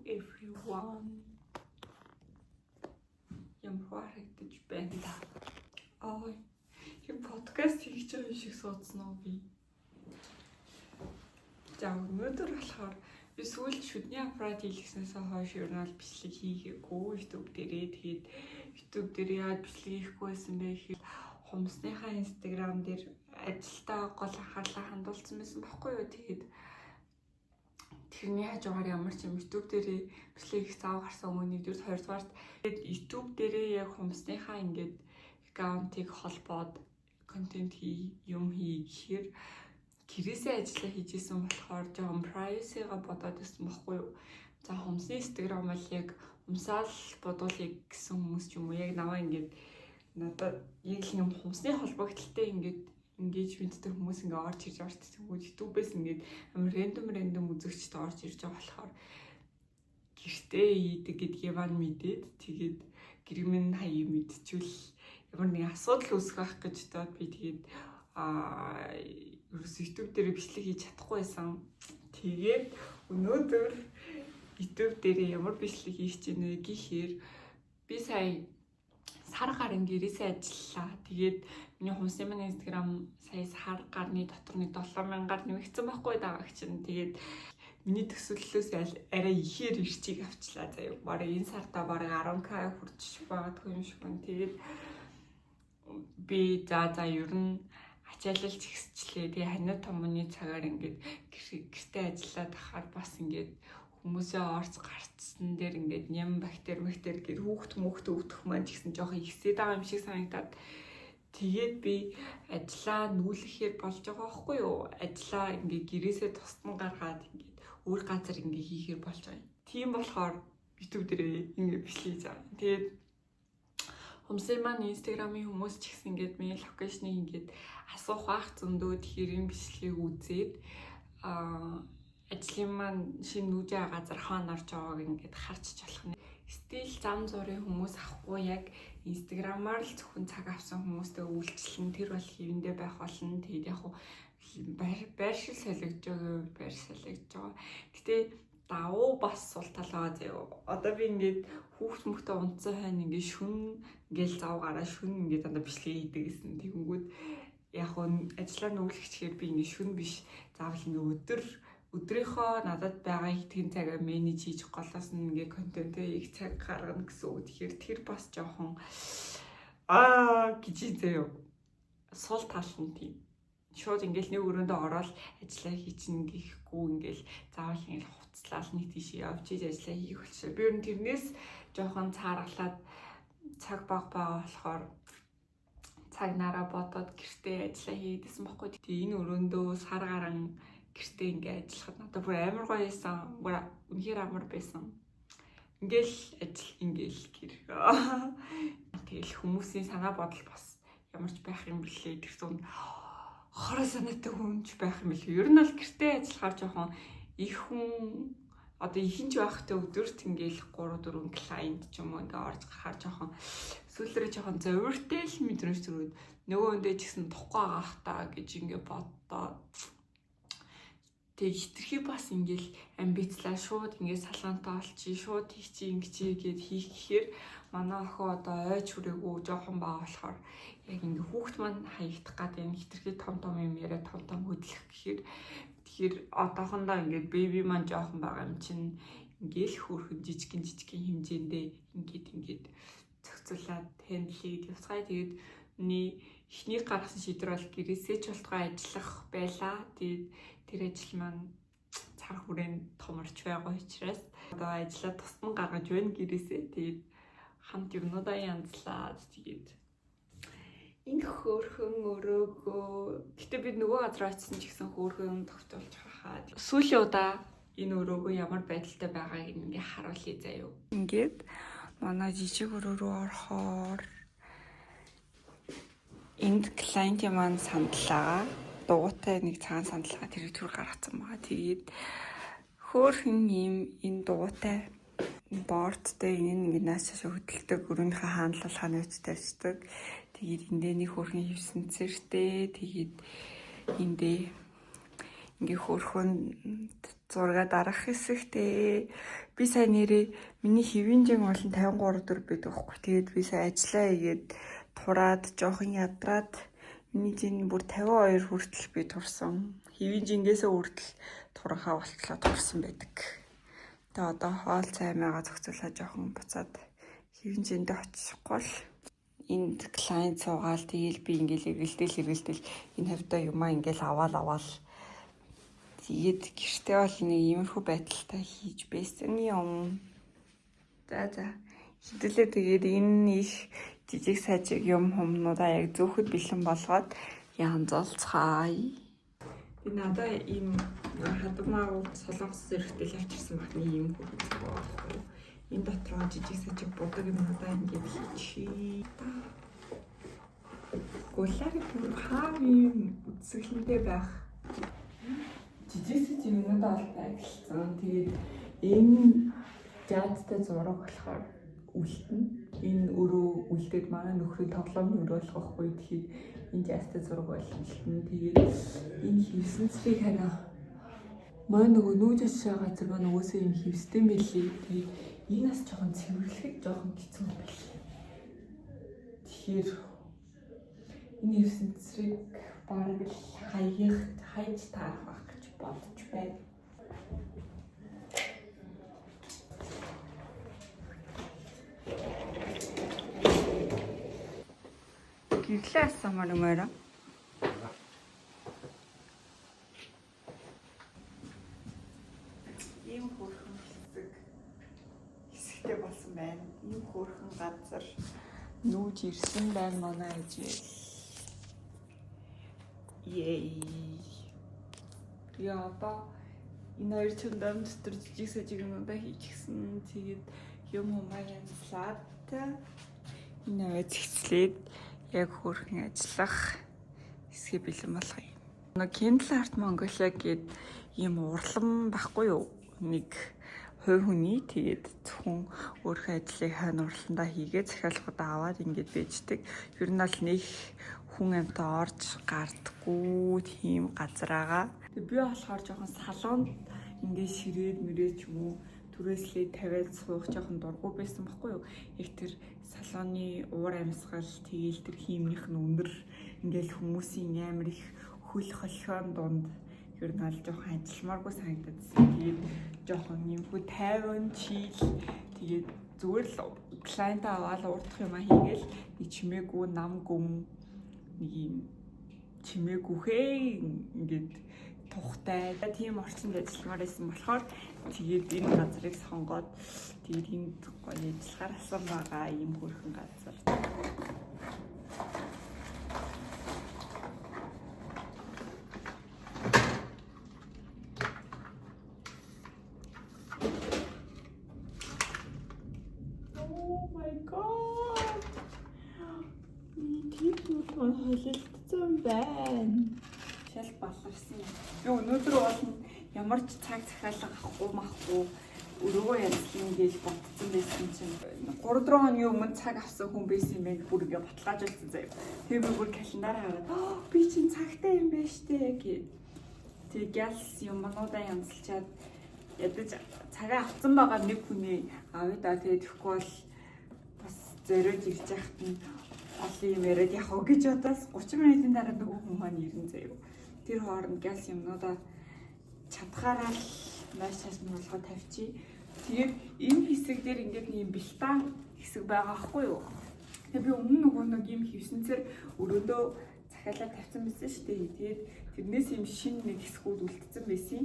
everyone. Ямар харагдаж байна да. Энэ подкаст хийж байгаа юм шиг суудсан уу би. За өнөөдөр болохоор би сүүлд шүдний аппарат хийлгэснээс хойш ер нь бичлэг хийгээгүй YouTube дээрээ. Тэгээд YouTube дээр яад бичлэг хийхгүй байсан бэ гэхээр хумсныхаа Instagram дээр ажилдаа гол анхаарлаа хандуулсан байсан байхгүй юу. Тэгээд тэрний хажуугаар ямар ч юм YouTube дээрээ бичлэг их зав гарсан өмнөдөрт хоёрдугаарт тэгээд YouTube дээрээ яг хумсныхаа ингээд аккаунтыг холбоод контент хийхээр гэрээсээ ажиллаа хийжсэн болохоор жоохон privacy-га бодоод байсан байхгүй юу. За хумсны Instagram бол яг хумсаал бодуулъя гэсэн хүмүүс ч юм уу яг наваа ингээд надад яг л юм хумсны холбогдлолтой ингээд engagement-тэй хүмүүс ингээ орж ирж байгаа шүү дээ. YouTube-ээс ингээд амар random үзэгчд орж ирж байгаа болохоор гэртээ ийдэг гэдгийг маань мэдээд тэгээд гэр минь хаяа мэдчихвэл ямар нэг асуудал үүсэх байх гэж бодоод би тэгээд ерөөс YouTube дээр бичлэг хийж чадахгүй байсан. Тэгээд өнөөдөр YouTube дээр ямар бичлэг хийж гинэ гэхээр би сая сар гарын гэрээсээ ажиллаа. Тэгээд миний хумсны маань Instagram сая сар гарны дотор нэг 7000-аар нэмэгдсэн байхгүй даа чинь. Тэгээд миний төсөөллөөс арай ихээр ирчиг авчлаа заяа. Бараг энэ сартаа бараг 10k хүрч байгаа юм шиг байна. Тэгээд би за ер нь ачаалал зэгсчлээ. Тэгээ ханиу томны цагаар ингээд гэртээ ажиллаад ахаар бас ингээд хүмүүсээ орц гарцсан дээр ингээд ням бактери гээд хүүхд өвдөх маань гэсэн жоохон ихсээд байгаа юм шиг санагдаад тэгээд би ажиллаа нүүлэхээр болж байгаа байхгүй юу. Ажиллаа ингээд гэрээсээ тусдан гаргаад ингээд өөр газар ингээд хийхээр болж байгаа юм. Тийм болохоор YouTube дээр ингээд бичлэг хийж байгаа. Тэгээд хумсын маань Instagram-ийн хүмүүс ч гэсэн ингээд миний локейшнийг ингээд асуух байх зөндөө тэгэхээр энэ бичлэгийг үзээд ажлын маань шинэ нүжээ газар хаана орж байгааг ингээд харч болох нь. Стил зам зургийн хүмүүс авахгүй яг Instagram-аар л зөвхөн цаг авсан хүмүүстэй үйлчлэн тэр бол хэвэндээ байх болно. Тэгээд яг байршил солигдож байгаа. Гэтэ давуу бас сул тал байгаа заяа. Одоо би ингээд хүүхд мөхтө унтсан хойно ингээд шүн ингээл зав гараа шүн ингээд дандаа бичлэг хийдэг гэсэн. Тэгэнгүүт яг нь ажиллаа нүүлгчээр би ингээд шүн биш заавал ингээд өдрийнхөө надад байгаа итгэн цагаа менеж хийж голоос нь ингээ контентээ их цаг гаргана гэсэн үг. Тэгэхээр тэр бас жоохон гэж заяа. Сул тал нь тийм. Шууд ингээл нэг өрөөндөө ороод ажиллаа хийчихнэ гэхгүй ингээл заавал ингээл хуцлал нэг тийш явж иж ажиллаа хийх болчихсон. Би ер нь тэрнээс жоохон цааргалаад цаг байгаа болохоор цаг нараа бодоод гэртээ ажиллаа хийдсэн баггүй. Тэгээ энэ өрөөндөө сар гарan гэртээ ингээ ажиллахад надад бүр амар гоё байсан. Үнэхээр амар байсан. Ингээл ажил ингээл гэр. Тэгэл хүмүүсийн санаа бодол бас ямар ч байх юм бэлээ. Тэр зүүн хорой санаатай хүнч байх юм бэлээ. Ер нь бол гэртээ ажиллахаар жоохон их хүн одоо ихэнч байхтай өдөрт ингээл 3-4 клиент ч юм уу ингээ орж гарахаар жоохон сүүлрээ жоохон зовиртэй л мэдрэмж төрөөд нөгөө өндөө ч гэсэн тухгүй агаах та гэж ингээ боддоо. Тэг хитрхи бас ингээл амбицлаа шууд ингээд салгаантай олчих шууд хийчих ингэчээ гэд хийх гэхээр манай охин одоо ойч хүрээгүй жоохон баа болохоор яг ингээд хүүхд маань хаягдах гэдэг энэ хитрхи том юм яриа том хөдлөх гэхээр тэгэхээр одоохондоо ингээд беби маань жоохон байгаа юм чинь ингээл хөөрхөн жижигэн хэмжээндээ ингээд зохицуулаад хэндлээд явцгаая. Тэгээд миний эхний гаргасан шийдвэр бол гэрээсээ ч болтгой ажиллах байлаа. Тэгээд тэр ажил маань цаг хүрээнд томорч байгаа учраас одоо ажиллаа тусдан гаргаж байна гэрээсээ. Тэгээд хамт юмнуудаа янзлаад тэгээд энэ хөөрхөн өрөөгөө гэтээ бид нөгөө газар очсон ч гэсэн хөөрхөн тогтоолж хахаад сүүлийн удаа энэ өрөөгөө ямар байдалтай байгааг ингээ харуулъя заяа. Ингээд манай жижиг өрөө рүү орохоор энд клиентийн маань сандлаа дугуйтай нэг цагаан сандалгаа тэр төр гаргацсан байгаа. Тэгээд хөөрхөн юм энэ дугуйтай борттой энэ наашаа хөдөлдөг өрөөнийхөө хаанлал ханаач тавьдаг. Тэгээд эндээ нэг хөөрхөн хевсэн цэртэй. Тэгээд эндээ ингээ хөөрхөн зураг дарах хэсэгтэй. Би сайн нэрээ миний хэвэнжин болон 53 4 байдаг байхгүй. Тэгээд би сайн ажиллаа игээд тураад жоохон ядраад миний зин бүр 52 хүртэл би турсан. Хэвэнжингээс хүртэл турхаа болтлоо турсан байдаг. Тэгээд одоо хоол цаймаагаа зохицуулаад жоохон буцаад хэвэнжиндээ очихгүй л энд клиент суугаал тэгээл би ингээл эргэлдэл энэ хавьдаа юмаа ингээл аваал тэгээд гэртээ бол нэг иймэрхүү байдалтай хийж байсан юм. За хэдүүлээ тэгээд энэ их жижиг сажиг юм хүмүүдаа яг зөөхөд бэлэн болгоод янзалцгаая. Би надаа ийм хадмаа солонгос зэрэгтэл авчирсан багны ийм хөрөнгө байхгүй. Энэ дотроо жижиг сажиг будаг юм надаа ингээд хийчихээ. Гулаагийн бүр хаа юм үсгэлэнтэй байх. Жижиг сажиг юмудаа бол байгуулсан. Тэгээд энэ жаадтай зураг болохоор үлдэн. Энэ өрөө үлдээд манай нөхрийн тоглоомны өрөө болох байхгүй. Тэгэхээр энэ жаадтай зураг бол үлдэн. Тэгээд энэ хевсэн цэрийг хараа. Манай нөгөө нүүж ашаа газар маань нөгөөсөө юм хевстэй мэлээ. Тэгээд энэ бас жоохон цэвэрлэхэд жоохон хэцүү байлээ. Тэгэхээр энэ хевсэн цэрийг бараг л хайж таарах байх гэж бодож байна. Гэрлээ асаамаар юмараа. Ийм хөөрхөн хэсэгтэй болсон байна. Ийм хөөрхөн газар нүүж ирсэн байна манай ажил. Yay. Яба энэ хоёр чөндөн дотор жижиг сажиг юмудаа хийчихсэн. Тэгээд юм humаа янзлаад энэ аваа зэгцлээд яг хөөрхөн ажиллах хэсгийг бэлэн болгоё. Нэг Kindle Art Mongolia гээд ийм урлан байхгүй юу? Нэг хувь хүний тэгээд зөвхөн өөрийнхөө ажлыг хань урландаа хийгээд захиалгад аваад ингэж бийждэг. Ер нь бол нэг хүн амтаа орж гардггүй тийм газар байгаа. Тэгээд би болохоор жоохон салонд ингээд ширээд мөрөөч юм уу түрээслээ тавиад суух жоохон дургу байсан байхгүй юу? Яг тэр салооны уур амьсгал тэгээл тэр хиймнийх нь өндөр ингээд хүмүүсийн амар их хөл холхион дунд ер нь аль жоохон ажилламааргүй санагдадсан. Тэгээд жоохон юм хөө тайван чийл тэгээд зүгээр л клиент аваад урдах юм хийгээл нэг чимээгүй нам гүм нэг юм чимээгүйхээ ингээд тухтай тийм орчинд ажилламаар байсан болохоор тэгээд энэ газрыг сонгоод тэгээд энд гоё ажиллахаар асан байгаа ийм хөрхөн газар. Oh my god. Тон холилдсон байна. Шал баларсан. Би өнөөдөр болно ямар ч цаг захиалга авахгүй өрөөгөө ярьсан гэж бодсон байсан чинь 3-4 хоногийн өмнө цаг авсан хүн байсан юм байна. Бүр ингээ баталгаажуулсан заяа. Тэгээ би бүр календараа хараад би чинь цагтай юм байна штэ гэв. Тэгээ гялс юмнуудаа янзлчаад ядаж цагаа авсан байгаа нэг хүний авъя да. Тэгээ тэгэхгүй бол бас зориод ирж яхад нь олон юм яриад явах гэж бодоос 30 минутын дараа нөгөө хүн маань ирэн заяа. Тэр хооронд гялс юмнуудаа чадхаараа л наашаас нь болгоод тавьчих. Тэгээд энэ хэсэг дээр ингээд нэг бэлтан хэсэг байгаа байхгүй юу? Тэгээ би өмнө нөгөө нэг юм хевсэнцээр өрөөдөө захиалаад тавьсан байсан шүү дээ. Тэгээд тэрнээс юм шинэ нэг хэсгүүд үлдсэн байсан.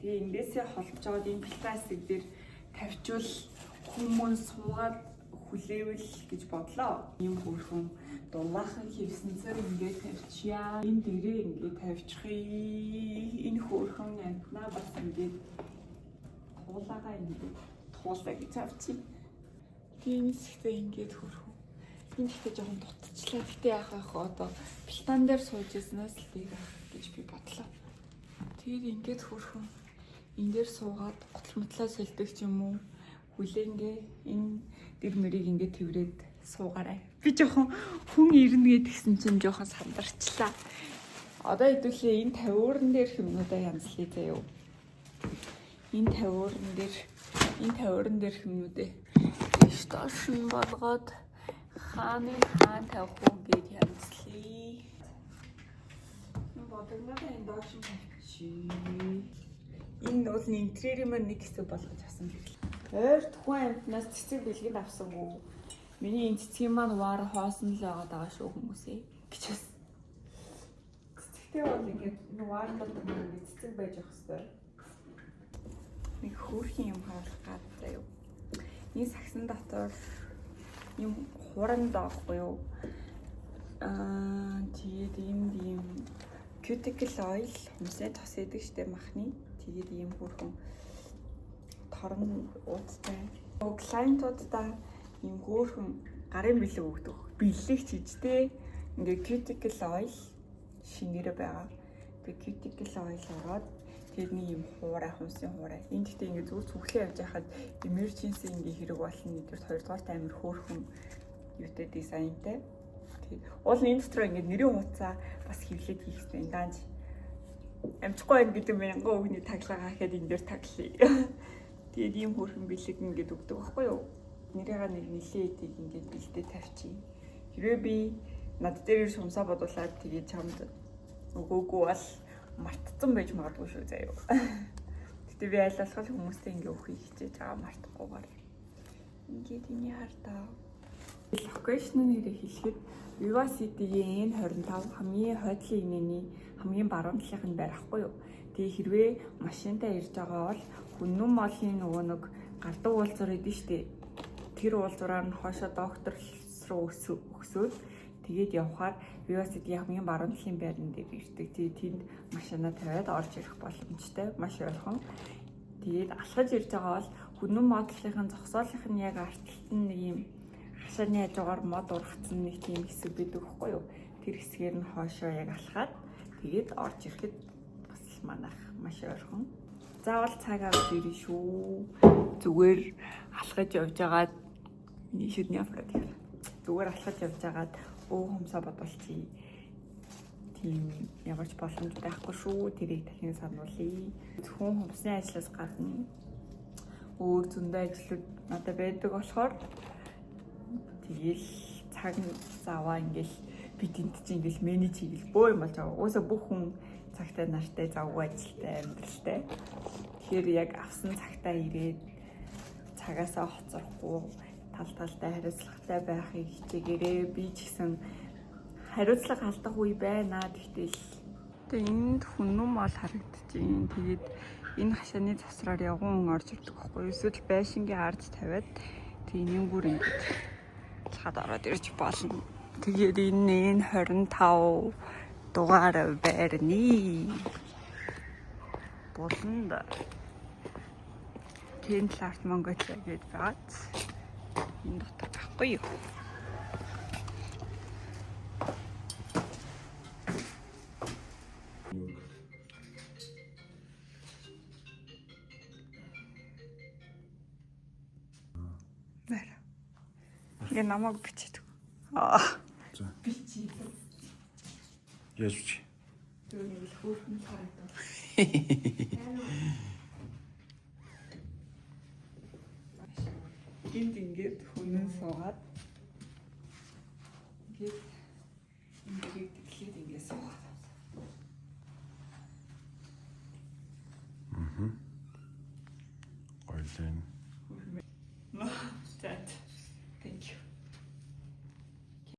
Тэгээ эндээсээ холбож аваад энэ бэлтан хэсэг дээр тавьчвал хүмүүс суугаад хүлээвэл гэж бодлоо. Ийм хөрхөн дулаахан хевсэнцээр ингээд тавьчихъя. Энэ дээрээ ингээд тавьчихъя. Энэ хөрхөн амтнаа бас ингээд туулаагаа ингээд туулаа гэж авчих. Тийм хэсэгтээ ингээд хөрхөн. Энэ ихтэй жоохон дутчихлаа. Гэтэ яах вэ одоо бэлтан дээр сууж яснаас л дээр авах гэж би бодлоо. Тэгээд ингээд хөрхөн энэ дээр суугаад готлмтлаа сэлдэг ч юм уу. Хүлээнгээ энэ дэр мэрийг ингээд тэрврээд суугаарай. Би жоохон хүн ирнэ гэдгсэн чинь жоохон сандарчлаа. Одоо хэдүүлээ энэ 50 уурн дээр хүмүүдээ янзлая заяа. Энэ 50 уурн дээр хүмүүдээ сташн болгоод хааны хаан тавих уу гэж янзлая. Бодогноо энэ доош тавьчих. Энэ бол интерьерийн маань нэг хэсэг болгож авсан юм. Ойрт хүн амтнаас цэцэг бэлгэнд авсангүй. Миний энэ цэцгийн маань ваар хоосон л байгаа шүү хүмүүсээ. Гिचс. Цэцэгтэй бол ингээд ваар болдог нэг цэцэг байж ах хэвээр. Нэг хөөрхөн юм харуулах гадтай юу. Энэ сагсан дотор юм хуран даахгүй юу. Тэгээд энд юм cuticle oil хүмүүсээ тос идэг штэ махны. Тэгээд ийм бүрхэн торон уудтай. Клиентуудаа ийм хөөрхөн гарын бэлэг өгдөг. Бэлэг чижтэй. Ингээ cuticle oil шинээрээ байгаа. Тэгээд cuticle oil ороод тэрний ийм хуурай хүнсийн хуурай. Энд гэхдээ ингээ зүгээр цүглээ явж байхад emergency ингээ хэрэг болно гэдэгт хоёрдугаар амир хөөрхөн юутай дизайнтай. Уул энэ дотор ингээд нэрийн хуудасаа бас хэвлээд хийх хэрэгтэй. Даанч амжихгүй байх гэдэг мянган өгний таглагаа гэхэд энэ дээр таглая. Тэгээд ийм хөрхөн бэлэг ингээд өгдөг байхгүй юу? Нэрийгээ нэг нилээ идийг ингээд бэлдээ тавьчих. Хэрвээ би над дээр сумсаа бодуулаад тэгээд чамд өгөөгүй бол мартцсан байж магадгүй шүү заяа. Гэтэ би аль болох хүмүүстэй ингээд өгөхийг хичээж байгаа мартахгүйгээр. Ингээд энэ хартаа. Локейшн нэрээ хэлэхэд Vivacity-ийн N25 хамгийн хойдлын инээний хамгийн баруун талынх нь барихгүй юу. Тэгээ хэрвээ машинтай ирж байгаа бол хүннүн молын нөгөө нэг гардаг уулзуур идэв штэ. Тэр уулзуураар нь хоошоо доктор руу өсөөд тэгээд явхаар Vivacity-ийн хамгийн баруун талын байран дээр ирдэг. Тэгээд тэнд машинаа тавиад орж ирэх боломжтой. Маш ойлгон. Тэгээд алхаж ирж байгаа бол хүннүн модлын зогсоолынх нь яг арт талд нь нэг юм хашааны хажуугаар мод ургацсан нэг тийм хэсэг байдаг байхгүй юу? Тэр хэсгээр нь хоошоо яг алхаад тэгээд орж ирэхэд бас манайх маш ойрхон. Заавал цаг авч ирнэ шүү. Зүгээр алхаж явж байгаад миний шүдний аппарат гэх. Зүгээр алхаж явж байгаад хумсаа бодолчий. Тийм ямарч боломж байхгүй шүү. Тэрийг дахин сануулъя. Зөвхөн хумсны ажлаас гадна өөр зөндөө ажлууд надад байдаг болохоор тэгэл цаг заваа ингээл бид энд чинь ингээл менеж хийгээл бөө юм болж байгаа. Уусаа бүх хүн цагтай нартай завгүй ажилтай амьдралтай. Тэгэхээр яг авсан цагтаа ирээд цагаасаа хоцрохгүй тал талтай хариуцлагатай байхыг хичээгээрэй. Би ч гэсэн хариуцлага алдах үе байна. Тэгтэл энд хүннүн мал харагдчихээн. Тэгээд энэ хашааны засраар явган орж ирдэг байхгүй юу? Эсвэл байшингийн ард тавиад тэг энэнгүүр ингээд хад ороод ирж болно. Тэгээд энэ 25 дугаар байрны болонд Tent Art Mongolia гэж байгаа. Энэ дотор байхгүй юу? Я намайг бичиж. За. Бичиж. Яаж бичиж? Түүнийг л хөөрхөн харагдав. Энд ингээд хүнэн суугаад ингээд ингээд тэгэхээр ингээд суугаад. Гоё л энэ.